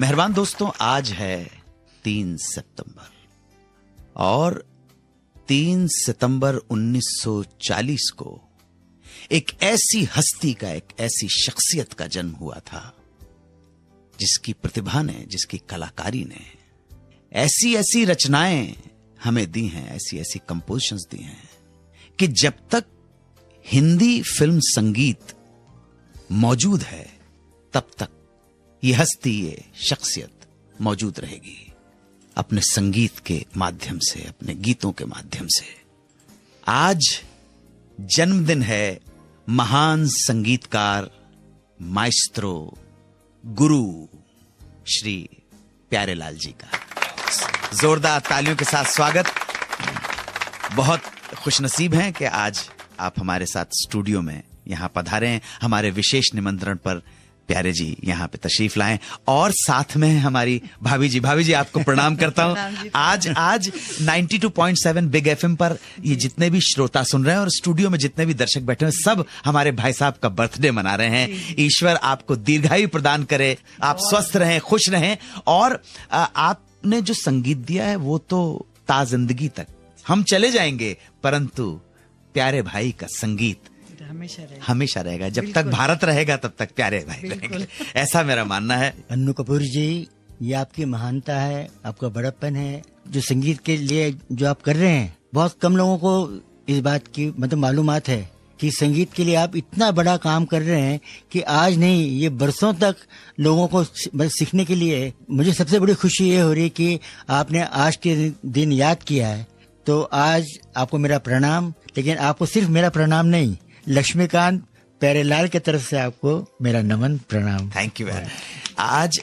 मेहरबान दोस्तों, आज है 3 सितंबर और 3 सितंबर 1940 को एक ऐसी हस्ती का, एक ऐसी शख्सियत का जन्म हुआ था जिसकी प्रतिभा ने, जिसकी कलाकारी ने ऐसी ऐसी रचनाएं हमें दी हैं, ऐसी ऐसी कंपोजिशंस दी हैं कि जब तक हिंदी फिल्म संगीत मौजूद है तब तक ये हस्ती, ये शख्सियत मौजूद रहेगी। अपने संगीत के माध्यम से, अपने गीतों के माध्यम से। आज जन्मदिन है महान संगीतकार, माइस्ट्रो, गुरु श्री प्यारेलाल जी का। जोरदार तालियों के साथ स्वागत। बहुत खुशनसीब हैं कि आज आप हमारे साथ स्टूडियो में यहां पधारे हैं। हमारे विशेष निमंत्रण पर प्यारे जी यहां पे तशरीफ लाएं और साथ में हमारी भाभी जी। भाभी जी, आपको प्रणाम करता हूं। आज 92.7 बिग एफएम पर ये जितने भी श्रोता सुन रहे हैं और स्टूडियो में जितने भी दर्शक बैठे हैं, सब हमारे भाई साहब का बर्थडे मना रहे हैं। ईश्वर आपको दीर्घायु प्रदान करे, आप स्वस्थ रहें, खुश रहें। और आपने जो संगीत दिया है वो तो ताजिंदगी तक हम चले जाएंगे, परंतु प्यारे भाई का संगीत हमेशा रहेगा। जब तक भारत रहेगा तब तक प्यारे भाई रहेंगे, ऐसा मेरा मानना है। अन्नू कपूर जी, ये आपकी महानता है, आपका बड़प्पन है। जो संगीत के लिए जो आप कर रहे हैं, बहुत कम लोगों को इस बात की मतलब मालूमात है कि संगीत के लिए आप इतना बड़ा काम कर रहे हैं कि आज नहीं, ये बरसों तक लोगों को सीखने के लिए। मुझे सबसे बड़ी खुशी ये हो रही है कि आपने आज के दिन याद किया है, तो आज आपको मेरा प्रणाम। लेकिन आपको सिर्फ मेरा प्रणाम नहीं, लक्ष्मीकांत प्यारेलाल की तरफ से आपको मेरा नमन, प्रणाम। Thank you. आज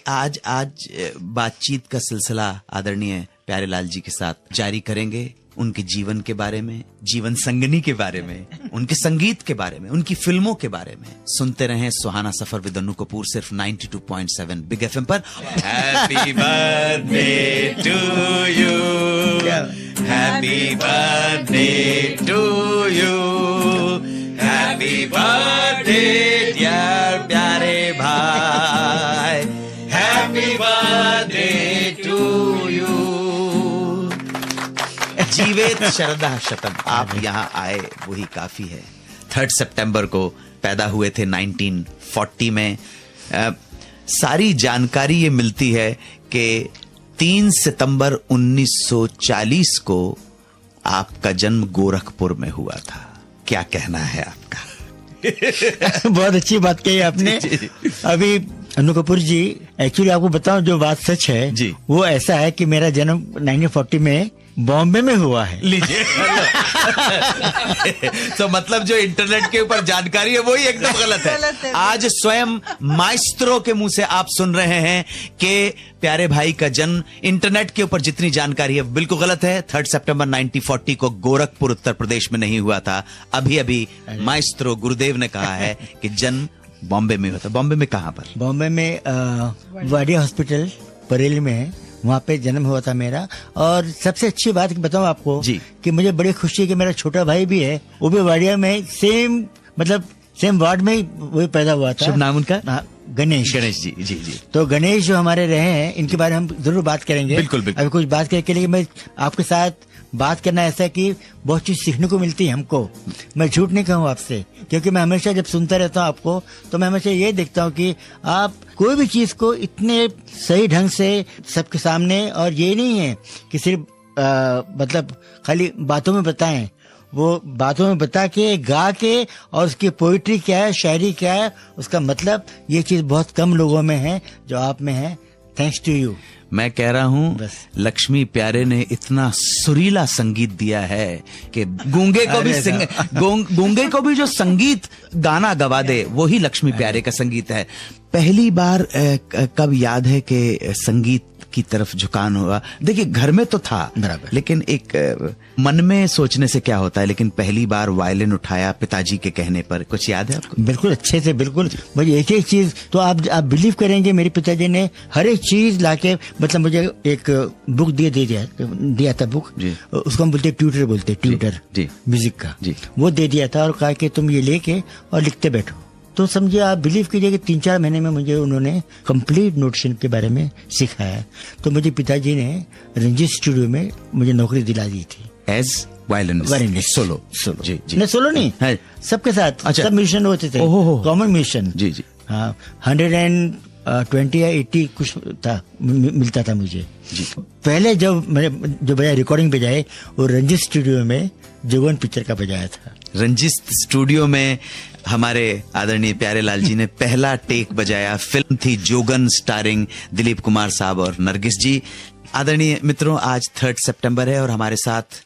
बातचीत का सिलसिला आदरणीय प्यारेलाल जी के साथ जारी करेंगे। उनके जीवन के बारे में, जीवन संगनी के बारे में, उनके संगीत के बारे में, उनकी फिल्मों के बारे में सुनते रहें। सुहाना सफर विद अन्नू कपूर, सिर्फ 92.7 बिग एफएम पर। Happy birthday to you, happy birthday to you, happy birthday dear प्यारे भाई, हैप्पी बर्थडे टू यू। जीवेत शरदा शतम। आप यहाँ आए वही काफी है। 3 सितंबर को पैदा हुए थे 1940 में। सारी जानकारी ये मिलती है कि 3 सितंबर 1940 को आपका जन्म गोरखपुर में हुआ था। क्या कहना है आपका? बहुत अच्छी बात कही आपने। अभी अन्नू कपूर जी, एक्चुअली आपको बताऊं, जो बात सच है जी, वो ऐसा है कि मेरा जन्म 1940 में बॉम्बे में हुआ है। लीजिए। तो मतलब जो इंटरनेट के ऊपर जानकारी है वही एकदम गलत है। आज स्वयं माइस्ट्रो के मुंह से आप सुन रहे हैं कि प्यारे भाई का जन्म, इंटरनेट के ऊपर जितनी जानकारी है बिल्कुल गलत है। 3 सितंबर 1940 को गोरखपुर उत्तर प्रदेश में नहीं हुआ था। अभी अभी माइस्ट्रो गुरुदेव ने कहा है कि जन्म बॉम्बे में हुआ था। बॉम्बे में कहां पर? बॉम्बे में वाडिया हॉस्पिटल बरेली में है, वहाँ पे जन्म हुआ था मेरा। और सबसे अच्छी बात बताऊँ आपको जी, कि मुझे बड़ी खुशी है कि मेरा छोटा भाई भी है, वो भी वाडिया में सेम वार्ड में वो पैदा हुआ था। शुभ नाम उनका? गणेश। गणेश जी, जी जी। तो गणेश जो हमारे रहे हैं, इनके बारे में हम जरूर बात करेंगे। बिल्कुल बिल्कुल। अभी कुछ बात करने के लिए मैं आपके साथ बात करना ऐसा है कि बहुत चीज सीखने को मिलती है हमको। मैं झूठ नहीं कहूँ आपसे, क्योंकि मैं हमेशा जब सुनता रहता हूँ आपको, तो मैं हमेशा ये देखता हूँ कि आप कोई भी चीज को इतने सही ढंग से सबके सामने, और ये नहीं है कि सिर्फ मतलब खाली बातों में बताएं, वो बातों में बता के, गा के, और उसकी पोइट्री क्या है, शायरी क्या है, उसका मतलब, ये चीज बहुत कम लोगों में है जो आप में है। Thanks to you. मैं कह रहा हूँ लक्ष्मी प्यारे ने इतना सुरीला संगीत दिया है कि गूंगे को भी गूंगे को भी जो संगीत गाना गवा दे, वही लक्ष्मी प्यारे का संगीत है। पहली बार कब याद है कि संगीत की तरफ झुकान हुआ? देखिए, घर में तो था बराबर, लेकिन एक मन में सोचने से क्या होता है। लेकिन पहली बार वायलिन उठाया पिताजी के कहने पर, कुछ याद है आपको? बिल्कुल अच्छे से, बिल्कुल। मुझे एक चीज तो आप बिलीव करेंगे, मेरे पिताजी ने हर एक चीज लाके, मतलब मुझे एक बुक दिया था बुक, उसको हम बोलते ट्यूटर म्यूजिक का, वो दे दिया था और कहा कि तुम ये लेके और लिखते बैठो। तो समझिए आप बिलीव कीजिए कि 3-4 महीने में मुझे उन्होंने कंप्लीट नोटेशन के बारे में सिखाया। तो मुझे पिताजी ने रंजीत स्टूडियो में मुझे नौकरी दिला दी थी एज वायलिनिस्ट सोलो। जी जी नहीं, सोलो नहीं है सबके साथ। अच्छा। सब म्यूजिशियन होते थे, कॉमन म्यूजिशियन। जी जी हाँ, 120 या 80 कुछ था, मिलता था मुझे जी। पहले जब बजाया रिकॉर्डिंग पे जाए वो रंजीत स्टूडियो में जोगन पिक्चर का बजाया था। रंजीत स्टूडियो में हमारे आदरणीय प्यारेलाल जी ने पहला टेक बजाया। फिल्म थी जोगन, स्टारिंग दिलीप कुमार साहब और नरगिस जी। आदरणीय मित्रों, आज 3 सितंबर है और हमारे साथ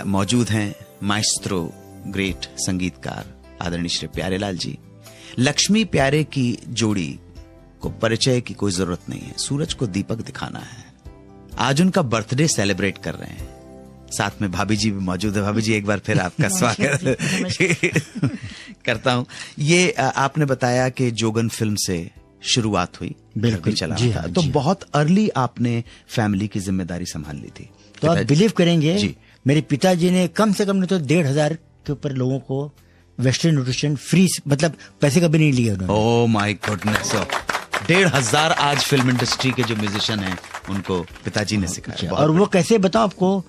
मौजूद हैं माइस्ट्रो, ग्रेट संगीतकार आदरणीय श्री प्यारेलाल जी। लक्ष्मी प्यारे की जोड़ी को परिचय की कोई जरूरत नहीं है, सूरज को दीपक दिखाना है। आज उनका बर्थडे सेलिब्रेट कर रहे हैं, साथ में भाभी जी भी मौजूद है। भाभी जी, एक बार फिर आपका स्वागत करता हूं। ये आपने बताया कि जोगन फिल्म से शुरुआत हुई, बिल्कुल चला जी था। हाँ, तो जी। बहुत अर्ली आपने फैमिली की जिम्मेदारी संभाल ली थी। तो आप बिलीव करेंगे जी। मेरे पिताजी ने कम से कम नहीं तो 1,500 के ऊपर लोगों को वेस्टर्न न्यूट्रिशन फ्री, मतलब पैसे का भी नहीं लिया उन्होंने। ओह माय गॉडनेस, 1,500 आज फिल्म इंडस्ट्री के जो म्यूजिशियन हैं उनको पिताजी ने सिखाया। और वो कैसे बताऊं आपको,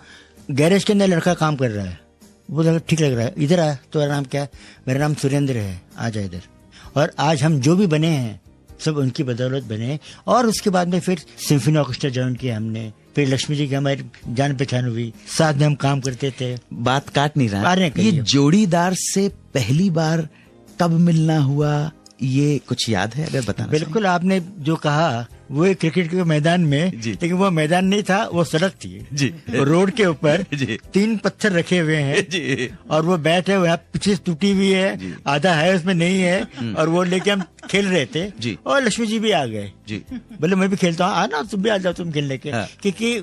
गैरेज के अंदर लड़का काम कर रहा है, वो लगा ठीक लग रहा है, इधर आ, तुम्हारा नाम क्या है? मेरा नाम सुरेंद्र है, आ जा इधर। और आज हम जो भी बने हैं सब उनकी बदौलत बने। और उसके बाद में फिर सिम्फनी ऑर्केस्ट्रा ज्वाइन किया हमने, फिर लक्ष्मी जी की हमारी जान पहचान हुई, साथ में हम काम करते थे। बात काट नहीं रहा, अरे ये जोड़ीदार से पहली बार कब मिलना हुआ, ये कुछ याद है अगर बताना? बिल्कुल, आपने जो कहा वो एक क्रिकेट के मैदान में, जी। लेकिन वो मैदान नहीं था, वो सड़क थी जी। रोड के ऊपर जी। 3 पत्थर रखे हुए हैं जी। और वो बैट है, वो पीछे टूटी हुई है, आधा है उसमें नहीं है, और वो लेके हम खेल रहे थे जी। और लक्ष्मी जी भी आ गए जी। बोले मैं भी खेलता हूँ, आना तुम भी आ जाओ तुम खेलने के। हाँ। क्योंकि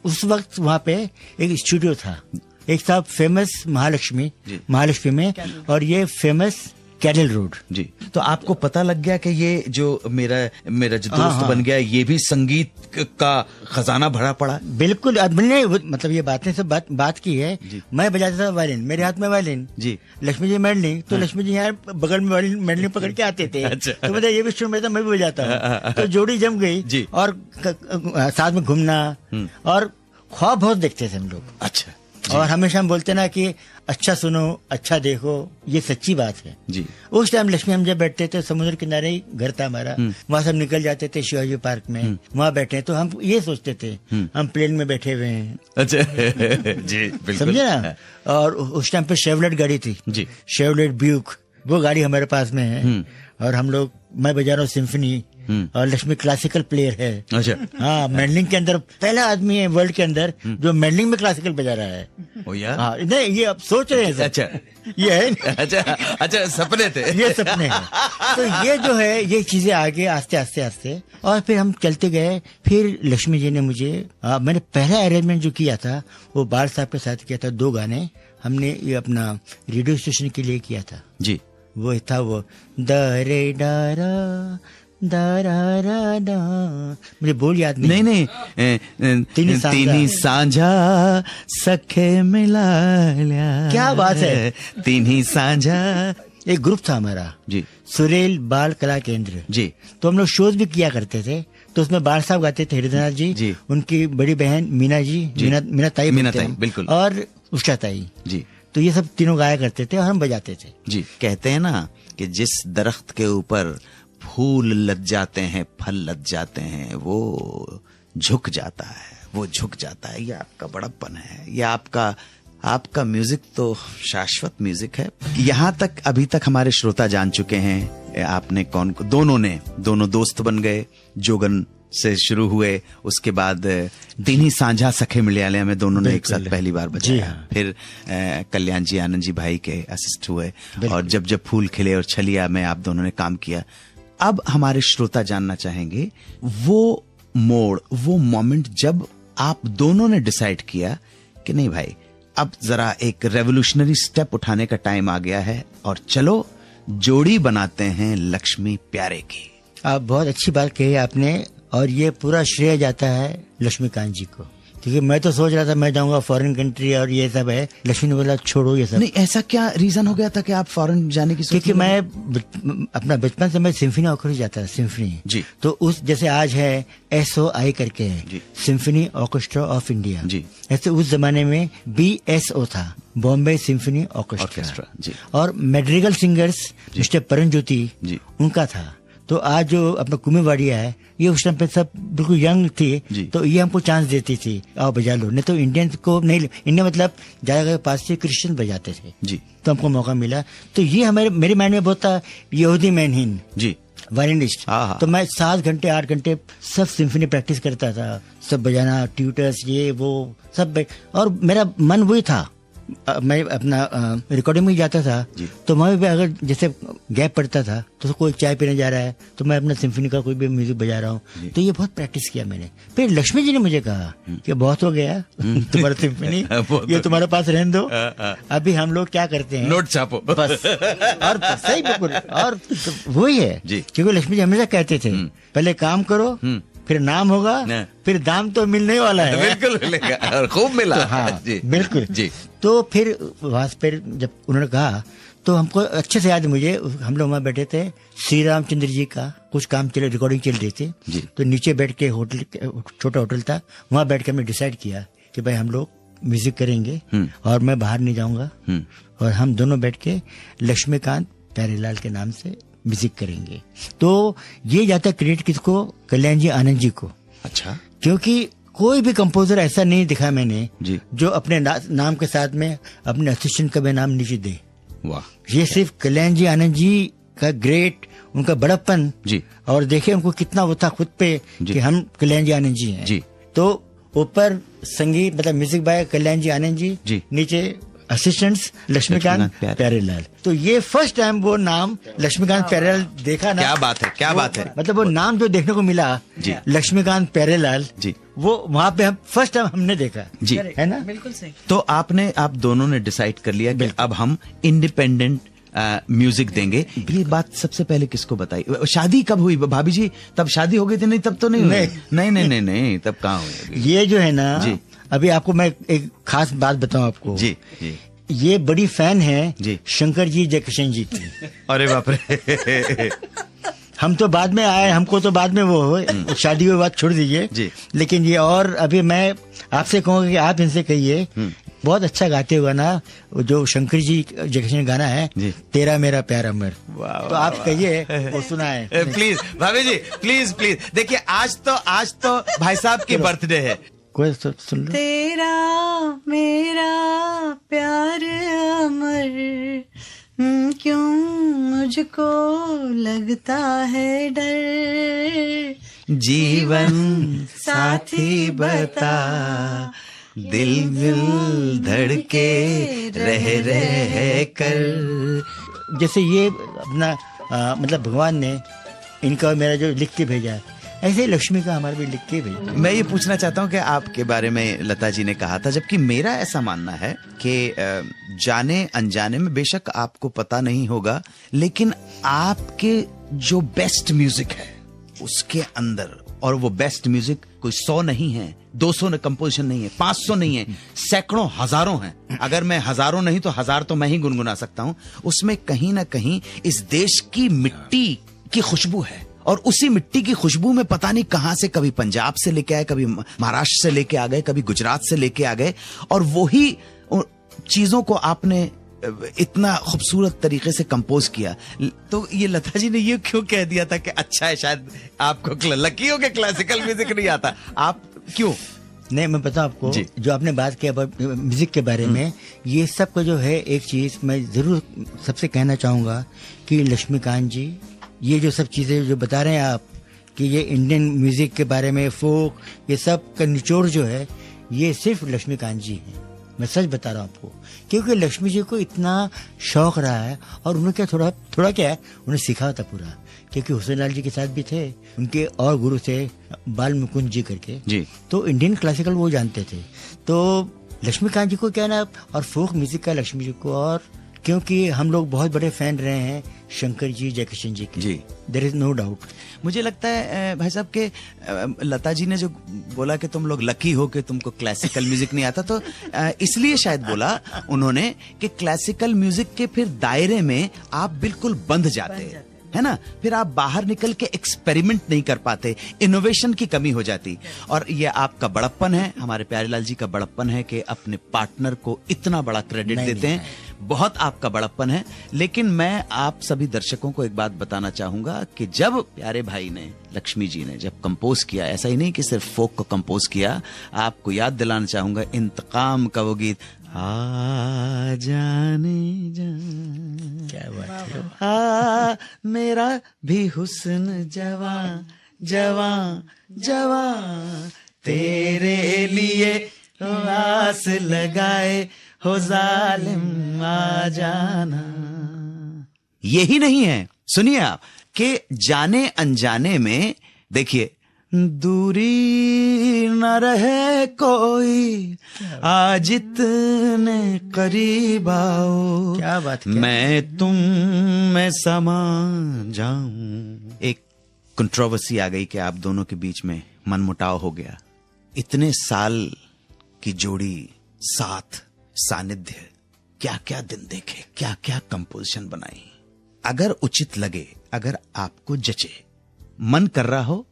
उस वक्त वहाँ पे एक स्टूडियो था, एक था फेमस महालक्ष्मी में, और ये फेमस कैडल रोड। जी। तो आपको पता लग गया कि ये जो मेरा जो दोस्त बन गया, ये भी संगीत का खजाना भरा पड़ा। बिल्कुल, मैंने मतलब ये बातें सब बात की है। मैं बजाता था वायलिन, मेरे हाथ में वायलिन जी, लक्ष्मी जी मैंडलिंग, तो लक्ष्मी जी यहाँ बगल में वायलिन मैंडलिंग पकड़ के आते थे। अच्छा। तो मतलब ये भी इंस्ट्रूमेंट था, मैं भी बजाता हूँ। तो जोड़ी जम गई और साथ में घूमना, और ख्वाब बहुत देखते थे हम लोग। अच्छा। और हमेशा हम बोलते ना कि अच्छा सुनो अच्छा देखो, ये सच्ची बात है जी। उस टाइम लक्ष्मी हम जब बैठते थे, समुद्र किनारे ही घर था हमारा, वहाँ सब निकल जाते थे शिवाजी पार्क में, वहाँ बैठे, तो हम ये सोचते थे हम प्लेन में बैठे हुए हैं। अच्छा जी, बिल्कुल, समझे ना। और उस टाइम पे शेवलेट गाड़ी थी जी, शेवलेट ब्यूक, वो गाड़ी हमारे पास में है। और हम लोग, मैं बजा रहा हूँ सिम्फनी, और लक्ष्मी क्लासिकल प्लेयर है। अच्छा। हाँ, मैंडलिंग के अंदर पहला आदमी है वर्ल्ड के अंदर जो मैंडलिंग में क्लासिकल बजा रहा है। ओ यार। हाँ, नहीं ये अब सोच रहे हैं सर। अच्छा, ये है। अच्छा, सपने थे, ये सपने हैं। तो ये जो है, ये चीजें आगे आस्ते आस्ते, और फिर हम चलते गए। फिर लक्ष्मी जी ने मुझे, मैंने पहला अरेंजमेंट जो किया था वो बाल साहब के साथ किया था, 2 गाने हमने ये अपना रेडियो स्टेशन के लिए किया था जी। वो था वो दरे डारा दारा दा, मुझे बोल याद नहीं। तीनी सांझा सखे मिला लिया, क्या बात है। तीनी सांझा एक ग्रुप था हमारा जी, सुरेल बाल कला केंद्र जी। तो हम लोग शोज भी किया करते थे। तो उसमें बाल साहब गाते थे, हृदयनाथ जी, उनकी बड़ी बहन मीना जी, मीना ताई बिल्कुल, और उषा ताई जी। तो ये सब तीनों गाया करते थे और हम बजाते थे जी। कहते हैं ना कि जिस दरख्त के ऊपर फूल लद जाते हैं, फल लद जाते हैं, वो झुक जाता है, वो झुक जाता है। ये आपका बड़प्पन है, ये आपका म्यूजिक तो शाश्वत म्यूजिक है। यहाँ तक अभी तक हमारे श्रोता जान चुके हैं आपने दोनों दोस्त बन गए, जोगन से शुरू हुए, उसके बाद तीनी सांझा सखे मिलियालय में दोनों ने एक साथ पहली बार बजाया। हाँ। फिर कल्याण जी, आनंद जी भाई के असिस्ट हुए, और जब फूल खिले और छलिया में आप दोनों ने काम किया। अब हमारे श्रोता जानना चाहेंगे वो मोड़, वो मोमेंट जब आप दोनों ने डिसाइड किया कि नहीं भाई, अब जरा एक रेवोल्यूशनरी स्टेप उठाने का टाइम आ गया है और चलो जोड़ी बनाते हैं लक्ष्मी प्यारे की। आप बहुत अच्छी बात कही आपने, और ये पूरा श्रेय जाता है लक्ष्मीकांत जी को, क्योंकि मैं तो सोच रहा था मैं जाऊंगा फॉरेन कंट्री और ये सब है। लक्ष्मी ने बोला छोड़ो ये सब। नहीं, ऐसा क्या रीजन हो गया था कि आप फॉरेन जाने की क्योंकि मैं अपना बचपन से मैं सिम्फनी ऑर्केस्ट्रा जाता था, सिम्फनी जी। तो उस जैसे आज है SOI करके है जी। सिम्फनी ऑर्केस्ट्रा ऑफ इंडिया जी। ऐसे उस जमाने में BSO था, बॉम्बे सिम्फनी ऑर्केस्ट्रा जी। और मेड्रिगल सिंगर्स मिस्टर परन ज्योति जी। उनका था। तो आज जो अपना कुमेवाड़िया है ये उस टाइम पे सब बिल्कुल यंग थी, तो ये हमको चांस देती थी आओ बजा लो, नहीं तो इंडियन को नहीं, इंडिया मतलब ज्यादा पास से क्रिश्चियन बजाते थे जी। तो हमको मौका मिला। तो ये हमारे मेरे माइंड में बहुत था यहूदी मैनहीन जी वायलिनिस्ट। तो मैं 7 घंटे 8 घंटे सब सिम्फनी प्रैक्टिस करता था, सब बजाना, ट्यूटर्स ये वो सब, और मेरा मन वही था। मैं अपना रिकॉर्डिंग में जाता था तो मैं भी अगर जैसे गैप पड़ता था तो कोई चाय पीने जा रहा है तो मैं अपना सिम्फनी का कोई भी म्यूजिक बजा रहा हूँ। तो ये बहुत प्रैक्टिस किया मैंने। फिर लक्ष्मी जी ने मुझे कहा कि बहुत हो गया तुम्हारा सिम्फनी, ये तुम्हारे पास रहने दो, अभी हम लोग क्या करते हैं नोट छापो बस। और सही बिल्कुल, और वही है क्योंकि लक्ष्मी जी हमेशा कहते थे पहले काम करो फिर नाम होगा, फिर दाम तो मिलने वाला है। बिल्कुल मिलेगा और खूब मिला। तो हाँ जी, बिल्कुल जी। तो फिर वहां पर जब उन्होंने कहा तो हमको अच्छे से याद है मुझे, हम लोग वहाँ बैठे थे, श्री रामचंद्र जी का कुछ काम चले, रिकॉर्डिंग चल रही थी, तो नीचे बैठ के होटल, छोटा होटल था, वहाँ बैठ के हमने डिसाइड किया कि भाई हम लोग म्यूजिक करेंगे और मैं बाहर नहीं जाऊंगा और हम दोनों बैठ के लक्ष्मीकांत प्यारेलाल के नाम से म्यूजिक करेंगे। तो ये जाता क्रेडिट किसको, कल्याण जी आनंद जी को। अच्छा। क्योंकि कोई भी कंपोजर ऐसा नहीं दिखा मैंने जी। जो अपने नाम के साथ में अपने असिस्टेंट का भी नाम नीचे दे। वाह। ये सिर्फ कल्याण जी आनंद जी का ग्रेट, उनका बड़प्पन जी, और देखिए उनको कितना वो था खुद पे कि हम कल्याण जी आनंद जी हैं जी। तो ऊपर संगीत मतलब म्यूजिक बाय कल्याण जी आनंद जी, नीचे असिस्टेंट्स लक्ष्मीकांत प्यारेलाल। तो ये फर्स्ट टाइम वो नाम लक्ष्मीकांत प्यारेलाल देखा ना। क्या बात है, क्या बात है। मतलब वो नाम जो देखने को मिला लक्ष्मीकांत प्यारेलाल जी, वो वहाँ पे हम फर्स्ट टाइम हमने देखा जी, है ना। बिल्कुल सही। तो आप दोनों ने डिसाइड कर लिया कि अब हम इंडिपेंडेंट म्यूजिक देंगे। ये बात सबसे पहले किसको बताई? शादी कब हुई भाभी जी? तब शादी हो गई थी? नहीं तब तो नहीं हुई। नहीं तब कहाँ हुई? ये जो है ना जी, अभी आपको मैं एक खास बात बताऊं आपको जी, ये बड़ी फैन है जी शंकर जी जयकिशन जी की। अरे बाप रे। हम तो बाद में आए, हमको तो बाद में वो शादी की बात छोड़ दीजिए, लेकिन ये, और अभी मैं आपसे कहूँगा कि आप इनसे कहिए बहुत अच्छा गाते हुआ ना जो शंकर जी जयकिशन गाना है तेरा मेरा प्यार अमर, तो आप कहिए वो सुनाए प्लीज भाभी जी, प्लीज प्लीज। देखिए आज तो भाई साहब की बर्थडे है, कोई सुन लो। तेरा मेरा प्यार अमर, क्यों मुझको लगता है डर, जीवन साथी बता, दिल धड़के रह कर। जैसे ये अपना मतलब भगवान ने इनका और मेरा जो लिख के भेजा है, ऐसे ही लक्ष्मी का हमारा भी लिख के भेजा। मैं ये पूछना चाहता हूँ कि आपके बारे में लता जी ने कहा था, जबकि मेरा ऐसा मानना है कि जाने अनजाने में बेशक आपको पता नहीं होगा, लेकिन आपके जो बेस्ट म्यूजिक है उसके अंदर, और वो बेस्ट म्यूजिक कोई 100 नहीं है, 200 कंपोजिशन नहीं है, 500 नहीं है, सैकड़ों हजारों हैं। अगर मैं हजारों नहीं तो 1000 तो मैं ही गुनगुना सकता हूं। उसमें कहीं ना कहीं इस देश की मिट्टी की खुशबू है, और उसी मिट्टी की खुशबू में पता नहीं कहां से, कभी पंजाब से लेके आए, कभी महाराष्ट्र से लेके आ गए, कभी गुजरात से लेके आ गए, और वही चीजों को आपने इतना खूबसूरत तरीके से कंपोज किया। तो ये लता जी ने ये क्यों कह दिया था कि अच्छा है शायद आपको लकी हो के क्लासिकल म्यूजिक नहीं आता, आप क्यों? नहीं, मैं बताऊं आपको, जो आपने बात की म्यूजिक के बारे में, ये सब का जो है एक चीज मैं जरूर सबसे कहना चाहूंगा कि लक्ष्मीकांत जी ये जो सब चीजें जो बता रहे हैं आप कि ये इंडियन म्यूजिक के बारे में, फोक, ये सब का निचोड़ जो है ये सिर्फ लक्ष्मीकांत जी हैं। मैं सच बता रहा हूँ आपको, क्योंकि लक्ष्मी जी को इतना शौक रहा है, और उन्होंने क्या थोड़ा क्या है उन्हें सीखा था पूरा, क्योंकि हुसैन लाल जी के साथ भी थे, उनके और गुरु थे बाल मुकुंद जी करके जी, तो इंडियन क्लासिकल वो जानते थे। तो लक्ष्मीकांत जी को क्या ना, और फोक म्यूजिक का लक्ष्मी जी को और क्योंकि हम लोग बहुत बड़े फैन रहे हैं शंकर जी, जयकिशन जी के। जी। There is no doubt. मुझे लगता है भाई साहब के लता जी ने जो बोला कि तुम लोग लकी हो कि तुमको क्लासिकल म्यूजिक नहीं आता, तो इसलिए शायद बोला उन्होंने कि क्लासिकल म्यूजिक के फिर दायरे में आप बिल्कुल बंध जाते, है ना, फिर आप बाहर निकल के एक्सपेरिमेंट नहीं कर पाते, इनोवेशन की कमी हो जाती। और ये आपका बड़प्पन है, हमारे प्यारेलाल जी का बड़प्पन है कि अपने पार्टनर को इतना बड़ा क्रेडिट देते हैं, बहुत आपका बड़प्पन है। लेकिन मैं आप सभी दर्शकों को एक बात बताना चाहूंगा कि जब प्यारे भाई ने, लक्ष्मी जी ने जब कंपोज किया, ऐसा ही नहीं कि सिर्फ फोक को कंपोज किया, आपको याद दिलाना चाहूंगा इंतकाम का वो गीत, आ जाने जा, क्या बात है। आ मेरा भी हुस्न जवां जवां जवां, तेरे लिए आस लगाए हो जालिम आ जाना। यही नहीं है, सुनिए आप, कि जाने अनजाने में देखिए, दूरी न रहे कोई आज इतने करीब आओ, क्या बात है। मैं तुम में समा जाऊं। एक कंट्रोवर्सी आ गई कि आप दोनों के बीच में मनमुटाव हो गया। इतने साल की जोड़ी, साथ, सानिध्य, क्या क्या दिन देखे, क्या क्या कंपोजिशन बनाई। अगर उचित लगे, अगर आपको जचे, मन कर रहा हो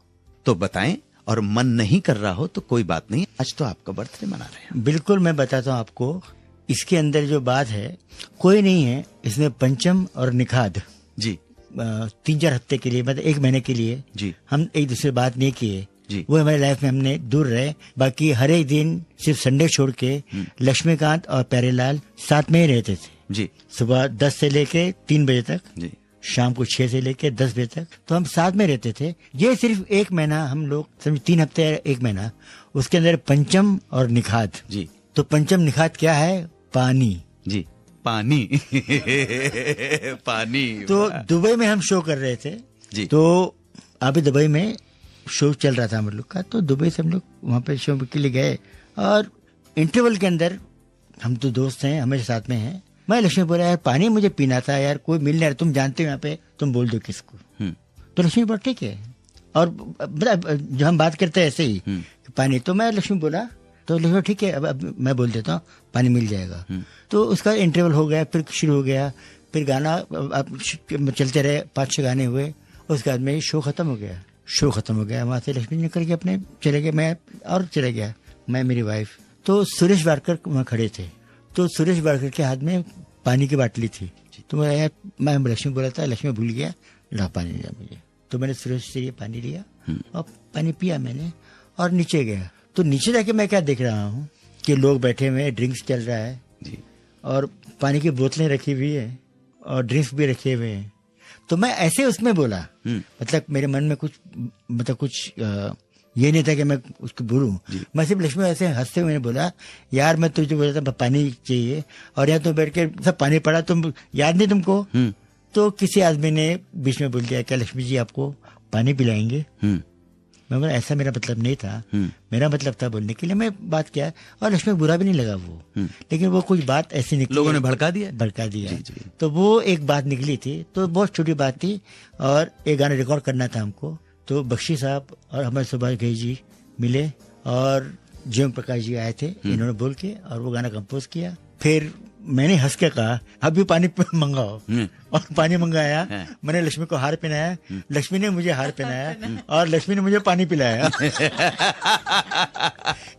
तो बताएं, और मन नहीं कर रहा हो तो कोई बात नहीं। आज तो आपका बर्थडे मना रहे हैं। बिल्कुल, मैं बताता हूँ आपको, इसके अंदर जो बात है कोई नहीं है, इसमें पंचम और निखाद जी 3-4 हफ्ते के लिए, मतलब 1 महीने के लिए जी हम एक दूसरे बात नहीं किए जी। वो हमारी लाइफ में हमने दूर रहे। बाकी हर एक दिन सिर्फ संडे छोड़ के लक्ष्मीकांत और प्यारेलाल साथ में ही रहते थे जी। सुबह 10 से लेके 3 बजे तक, जी। शाम को 6 से लेके 10 बजे तक, तो हम साथ में रहते थे। ये सिर्फ 1 महीना हम लोग, समझ 3 हफ्ते 1 महीना, उसके अंदर पंचम और निखात जी। तो पंचम निखात क्या है? पानी जी, पानी पानी। तो दुबई में हम शो कर रहे थे जी। तो अभी दुबई में शो चल रहा था हम लोग का, तो दुबई से हम लोग वहाँ पे शो के लिए गए और इंटरवल के अंदर हम तो दोस्त हैं, हमेशा साथ में हैं। मैं लक्ष्मी बोला, यार पानी मुझे पीना था यार, कोई मिल नहीं रहा, तुम जानते हो यहाँ पे, तुम बोल दो किसको। तो लक्ष्मी बोला ठीक है, और जो हम बात करते हैं ऐसे ही पानी, तो मैं लक्ष्मी बोला, तो लक्ष्मी ठीक है, अब मैं बोल देता हूँ, पानी मिल जाएगा। तो उसका इंटरवल हो गया, फिर शुरू हो गया, फिर गाना अब चलते रहे, 5-6 गाने हुए, उसके बाद में शो खत्म हो गया। शो खत्म हो गया, वहां से लक्ष्मी निकल के अपने चले गए, मैं और चले गया, मैं मेरी वाइफ। तो सुरेश वाडकर वहाँ खड़े थे, तो सुरेश वाडकर के हाथ में पानी की बाटली थी। तो मैं लक्ष्मी बोला था, लक्ष्मी भूल गया, ला पानी लिया मुझे। तो मैंने सुरेश से ये पानी लिया और पानी पिया मैंने, और नीचे गया। तो नीचे जाके मैं क्या देख रहा हूँ कि लोग बैठे हुए हैं, ड्रिंक्स चल रहा है जी। और पानी की बोतलें रखी हुई है और ड्रिंक्स भी रखे हुए हैं। तो मैं ऐसे उसमें बोला, मतलब मेरे मन में कुछ, मतलब कुछ ये नहीं था कि मैं उसको बोलूं। मैं सिर्फ लक्ष्मी ऐसे हंसते हुए बोला, यार मैं तुझे बोला था पानी चाहिए, और यहाँ तो बैठ के सब पानी पड़ा, तुम याद नहीं तुमको? तो किसी आदमी ने बीच में बोल दिया, क्या लक्ष्मी जी आपको पानी पिलाएंगे? मैं बोला ऐसा मेरा मतलब नहीं था, मेरा मतलब था बोलने के लिए, मैं बात किया, और लक्ष्मी बुरा भी नहीं लगा वो, लेकिन वो कुछ बात ऐसी निकली, लोगों ने भड़का दिया। जी। तो वो एक बात निकली थी, तो बहुत छोटी बात थी, और एक गाना रिकॉर्ड करना था हमको। तो बख्शी साहब और हमारे सुभाष घई जी मिले और जयम प्रकाश जी आए थे, इन्होंने बोल के और वो गाना कंपोज किया। फिर मैंने हंस के कहा, अब भी पानी मंगाओ, और पानी मंगाया। मैंने लक्ष्मी को हार पहनाया, लक्ष्मी ने मुझे हार पहनाया, और लक्ष्मी ने मुझे पानी पिलाया।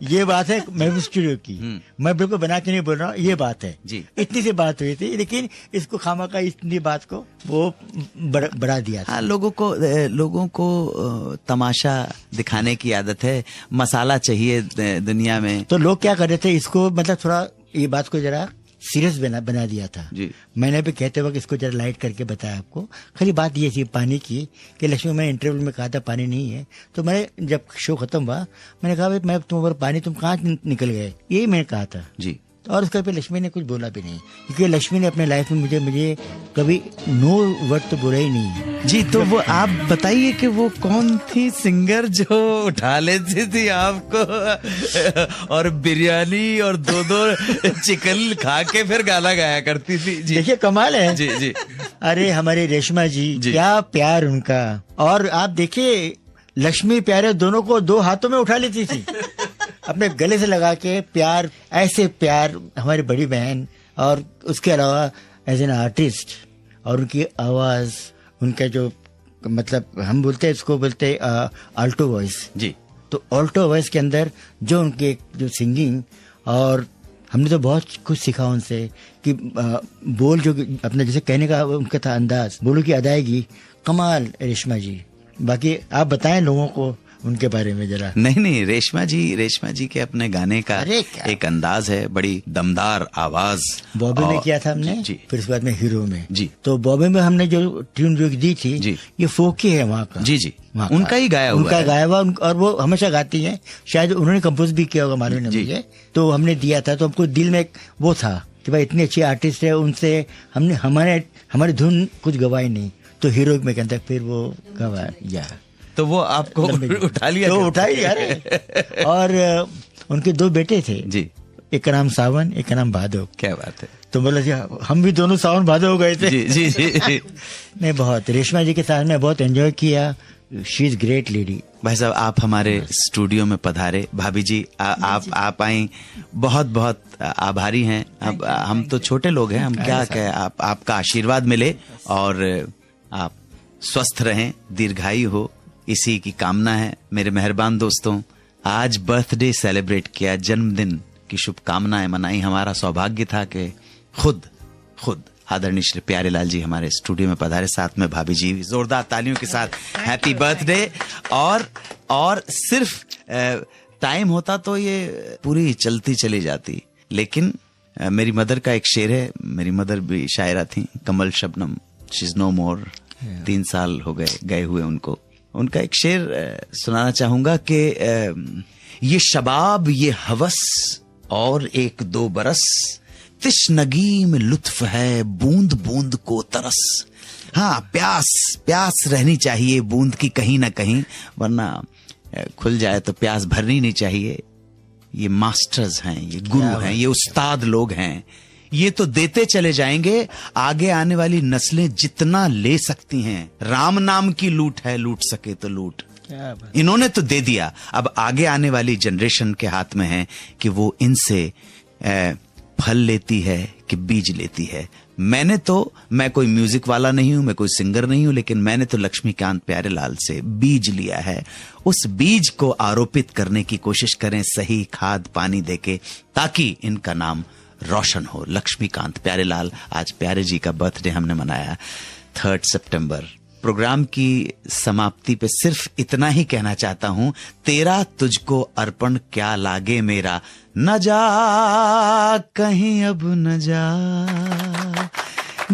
ये बात है मैं स्टूडियो की, मैं बिल्कुल बना के नहीं बोल रहा हूँ, ये बात है जी। इतनी सी बात हुई थी, लेकिन इसको खामा का इतनी बात को वो बढ़ा दिया था। हाँ, लोगों को तमाशा दिखाने की आदत है, मसाला चाहिए दुनिया में। तो लोग क्या कर रहे थे, इसको मतलब थोड़ा ये बात को जरा सीरियस बना दिया था जी। मैंने भी कहते वक्त इसको जरा लाइट करके बताया आपको। खाली बात ये थी पानी की कि लक्ष्मी, मैंने इंटरव्यू में कहा था पानी नहीं है, तो मैंने जब शो खत्म हुआ मैंने कहा, भाई मैं तुम पानी तुम कहाँ निकल गए, यही मैंने कहा था जी। और उसके पे लक्ष्मी ने कुछ बोला भी नहीं, क्योंकि लक्ष्मी ने अपने लाइफ में मुझे कभी नो वर्ड तो बोला ही नहीं। जी, तो वो आप बताइए कि वो कौन थी सिंगर जो उठा लेती थी आपको और बिरयानी और 2-2 चिकन खा के फिर गाना गाया करती थी? जी देखिए कमाल है। जी जी। अरे हमारे रेशमा जी, जी। क्या प्यार उनका। और आप देखिए लक्ष्मी प्यारे दोनों को 2 हाथों में उठा लेती थी अपने गले से लगा के। प्यार, ऐसे प्यार हमारी बड़ी बहन। और उसके अलावा एज एन आर्टिस्ट, और उनकी आवाज, उनका जो मतलब हम बोलते हैं इसको बोलते आल्टो वॉइस। जी। तो ऑल्टो वॉइस के अंदर जो उनके जो सिंगिंग, और हमने तो बहुत कुछ सीखा उनसे कि बोल जो अपने जैसे कहने का उनका था अंदाज, बोलों की अदायगी, कमाल रेशमा जी। बाकी आप बताएं लोगों को उनके बारे में जरा। नहीं, रेशमा जी के अपने गाने का अरे क्या? एक अंदाज है, बड़ी दमदार आवाज। बॉबे में और- किया था हमने, जी फिर उसके बाद में हीरो में। जी। तो बॉबे में हमने जो ट्यून जो दी थी, जी। ये फोक ही है वहाँ का। जी जी, वहाँ का। उनका ही गाया हुआ उनका है। गाया हुआ और वो हमेशा गाती हैं। शायद उन्होंने कंपोज भी किया होगा, मालूम नहीं जी। मुझे। तो हमने दिया था, तो हमको दिल में एक वो था कि भाई इतनी अच्छी आर्टिस्ट है, उनसे हमने हमारी धुन कुछ गवाई नहीं, तो हीरो में कहता फिर वो गवाया। तो वो आपको उठा लिया? तो उठा ही यार। और उनके 2 बेटे थे जी। एक का नाम सावन, एक का नाम भादव। क्या बात है। तो बोला जी हम भी दोनों सावन भादव हो गए थे। जी जी जी। नहीं, बहुत रेशमा जी के साथ में बहुत एंजॉय किया। She is great lady. भाई साहब, आप हमारे स्टूडियो में पधारे। भाभी जी आप आई, बहुत बहुत आभारी हैं। अब हम तो छोटे लोग हैं, हम क्या कहें, आपका आशीर्वाद मिले और आप स्वस्थ रहें, दीर्घायु हो, इसी की कामना है। मेरे मेहरबान दोस्तों, आज बर्थडे सेलिब्रेट किया, जन्मदिन की शुभकामनाएं मनाई। हमारा सौभाग्य था कि खुद आदरणीय श्री प्यारेलाल जी हमारे स्टूडियो में पधारे, साथ में भाभी जी। जोरदार तालियों के साथ हैप्पी बर्थडे। और सिर्फ टाइम होता तो ये पूरी चलती चली जाती, लेकिन मेरी मदर का एक शेर है। मेरी मदर भी शायरा थी, कमल शबनम, शी इज नो मोर। 3 साल हो गए हुए उनको। उनका एक शेर सुनाना चाहूंगा कि ये शबाब, ये हवस और 1-2 बरस, तिश्नगी में लुत्फ है, बूंद बूंद को तरस। हाँ, प्यास रहनी चाहिए बूंद की कहीं ना कहीं, वरना खुल जाए तो प्यास भरनी नहीं चाहिए। ये मास्टर्स हैं, ये गुरु हैं, ये उस्ताद लोग हैं। ये तो देते चले जाएंगे, आगे आने वाली नस्लें जितना ले सकती हैं। राम नाम की लूट है, लूट सके तो लूट। इन्होंने तो दे दिया, अब आगे आने वाली जनरेशन के हाथ में है कि वो इनसे फल लेती है कि बीज लेती है। मैं कोई म्यूजिक वाला नहीं हूं, मैं कोई सिंगर नहीं हूं, लेकिन मैंने तो लक्ष्मीकांत प्यारेलाल से बीज लिया है। उस बीज को आरोपित करने की कोशिश करें, सही खाद पानी देके, ताकि इनका नाम रोशन हो। लक्ष्मीकांत प्यारेलाल, आज प्यारे जी का बर्थडे हमने मनाया 3 सितंबर। प्रोग्राम की समाप्ति पे सिर्फ इतना ही कहना चाहता हूं, तेरा तुझको अर्पण क्या लागे मेरा, न जा कहीं अब न जा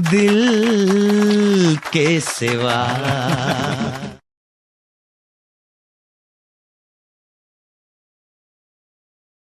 दिल के सिवा।